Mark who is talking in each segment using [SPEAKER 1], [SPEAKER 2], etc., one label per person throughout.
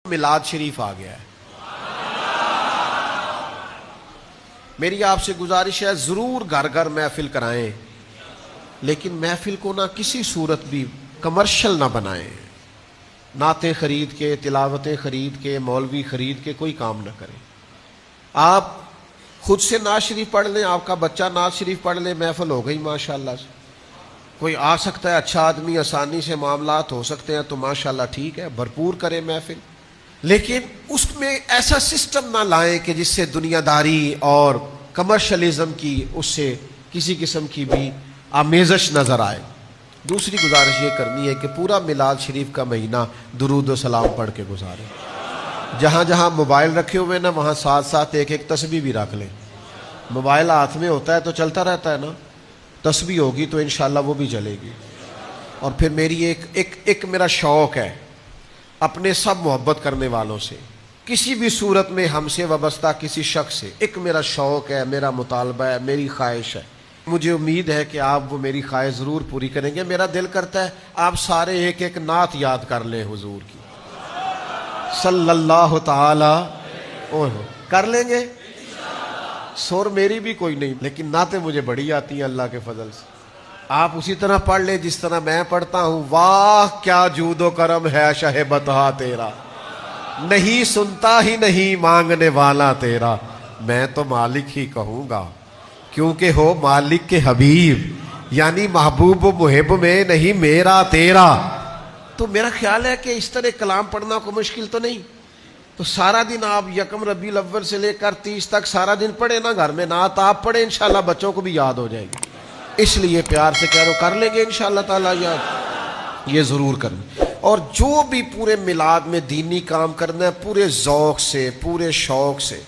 [SPEAKER 1] میلاد شریف آ گیا ہے. میری آپ سے گزارش ہے ضرور گھر گھر محفل کرائیں، لیکن محفل کو نہ کسی صورت بھی کمرشل نہ بنائیں. نعتیں خرید کے، تلاوتیں خرید کے، مولوی خرید کے کوئی کام نہ کریں. آپ خود سے نعت شریف پڑھ لیں، آپ کا بچہ نعت شریف پڑھ لے، محفل ہو گئی ماشاءاللہ سے. کوئی آ سکتا ہے اچھا آدمی، آسانی سے معاملات ہو سکتے ہیں تو ماشاءاللہ ٹھیک ہے، بھرپور کریں محفل. لیکن اس میں ایسا سسٹم نہ لائیں کہ جس سے دنیا داری اور کمرشلزم کی اس سے کسی قسم کی بھی آمیزش نظر آئے. دوسری گزارش یہ کرنی ہے کہ پورا میلاد شریف کا مہینہ درود و سلام پڑھ کے گزاریں. جہاں جہاں موبائل رکھے ہوئے نا وہاں ساتھ ساتھ ایک ایک تسبیح بھی رکھ لیں. موبائل ہاتھ میں ہوتا ہے تو چلتا رہتا ہے نا، تسبیح ہوگی تو انشاءاللہ وہ بھی چلے گی. اور پھر میری ایک میرا شوق ہے اپنے سب محبت کرنے والوں سے، کسی بھی صورت میں ہم سے وابستہ کسی شخص سے، ایک میرا شوق ہے، میرا مطالبہ ہے، میری خواہش ہے. مجھے امید ہے کہ آپ وہ میری خواہش ضرور پوری کریں گے. میرا دل کرتا ہے آپ سارے ایک ایک نعت یاد کر لیں حضور کی صلی اللہ تعالی کر لیں گے. سور میری بھی کوئی نہیں، لیکن نعتیں مجھے بڑی آتی ہیں اللہ کے فضل سے. آپ اسی طرح پڑھ لیں جس طرح میں پڑھتا ہوں. واہ کیا جود و کرم ہے شہ بطحا تیرا، نہیں سنتا ہی نہیں مانگنے والا تیرا. میں تو مالک ہی کہوں گا کیونکہ ہو مالک کے حبیب، یعنی محبوب و محب میں نہیں میرا تیرا. تو میرا خیال ہے کہ اس طرح کلام پڑھنا کوئی مشکل تو نہیں. تو سارا دن آپ یکم ربیع الاول سے لے کر 30 تک سارا دن پڑھیں نا گھر میں نعت آپ پڑھیں، انشاءاللہ بچوں کو بھی یاد ہو جائے گی. اس لیے پیار سے کہہ رہا ہوں کر لیں گے انشاءاللہ تعالیٰ یاد، یہ ضرور کریں. اور جو بھی پورے میلاد میں دینی کام کرنا ہے پورے ذوق سے، پورے شوق سے،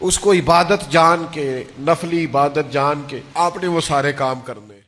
[SPEAKER 1] اس کو عبادت جان کے، نفلی عبادت جان کے آپ نے وہ سارے کام کرنے ہیں.